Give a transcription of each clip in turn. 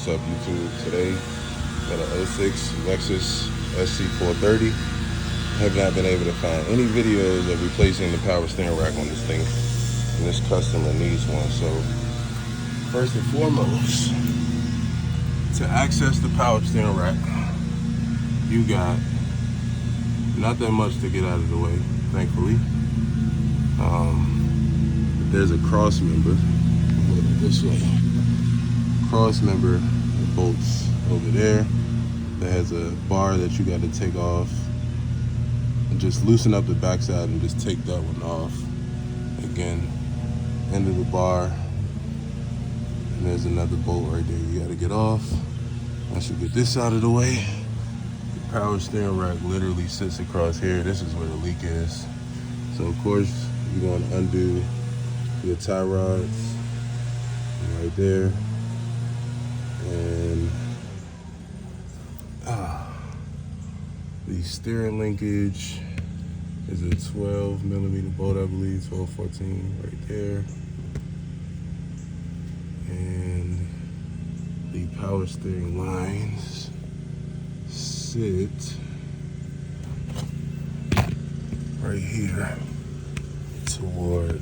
What's up, YouTube? Today, got an 06 Lexus SC430. Have not been able to find any videos of replacing the power steering rack on this thing, and this customer needs one. So, first and foremost, to access the power steering rack, you got not that much to get out of the way, thankfully. There's a cross member. Hold it this way. Cross member that bolts over there that has a bar that you got to take off, and just loosen up the backside and just take that one off. Again, end of the bar, and there's another bolt right there you got to get off. Once you get this out of the way, the power steering rack literally sits across here. This is where the leak is. So of course you're going to undo your tie rods right there, and the steering linkage is a 12mm bolt, I believe, 12-14 right there, and the power steering lines sit right here toward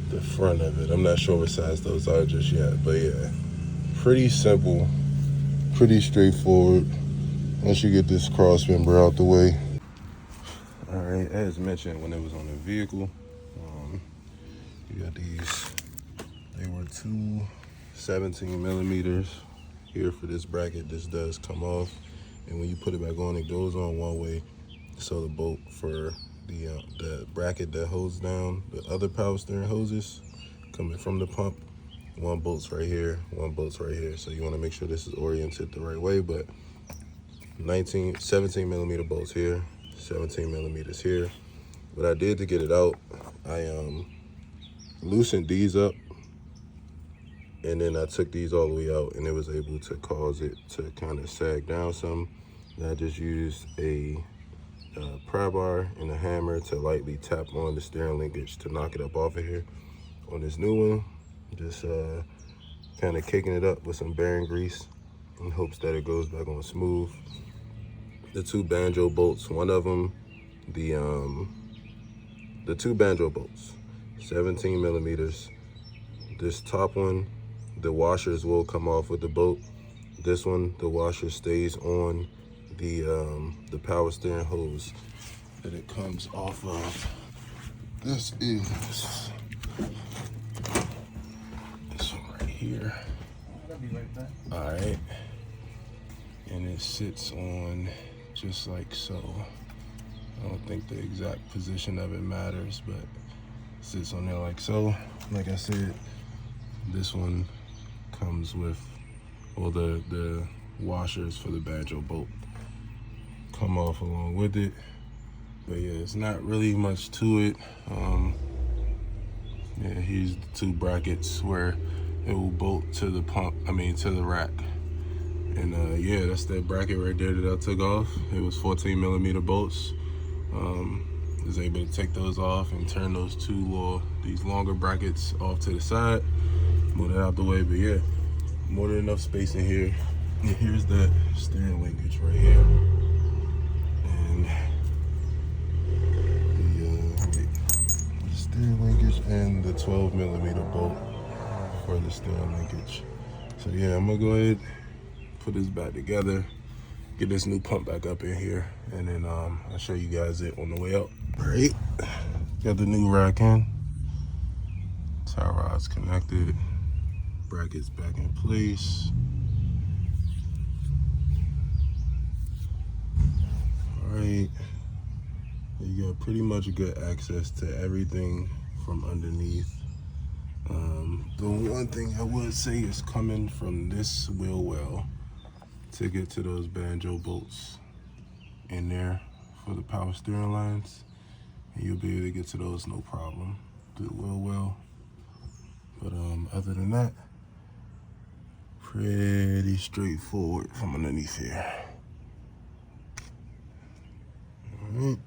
the front of it. I'm not sure what size those are just yet, but yeah, pretty simple, pretty straightforward once you get this cross member out the way. All right, as mentioned when it was on the vehicle, you got these. They were two 17mm here for this bracket. This does come off, and when you put it back on, it goes on one way. So the bolt for the bracket that holds down the other power steering hoses coming from the pump, one bolt's right here, one bolt's right here. So you want to make sure this is oriented the right way. But 17mm bolts here, 17mm here. What I did to get it out, I loosened these up, and then I took these all the way out, and it was able to cause it to kind of sag down some. And I just used a pry bar and a hammer to lightly tap on the steering linkage to knock it up off of here. On this new one, just kind of kicking it up with some bearing grease in hopes that it goes back on smooth. The two banjo bolts, one of them, the two banjo bolts, 17mm. This top one, the washers will come off with the bolt. This one, the washer stays on the power steering hose that it comes off of. This is this one right here. All right, and it sits on just like so. I don't think the exact position of it matters, but it sits on there like so. Like I said, this one comes with all the washers for the banjo bolt come off along with it. But yeah, it's not really much to it. Yeah, here's the two brackets where it will bolt to the pump, to the rack. And yeah, that's that bracket right there that I took off. It was 14mm bolts. I was able to take those off and turn those these longer brackets off to the side, move it out the way. But yeah, more than enough space in here. And here's that steering linkage right here. And the steering linkage and the 12mm bolt for the steering linkage. So yeah, I'm gonna go ahead, put this back together, get this new pump back up in here, and then I'll show you guys it on the way out. All right, got the new rack in, tie rods connected, brackets back in place. All right, you got pretty much good access to everything from underneath. The one thing I would say is coming from this wheel well to get to those banjo bolts in there for the power steering lines, and you'll be able to get to those no problem through the wheel well. But other than that, pretty straightforward from underneath here. All right.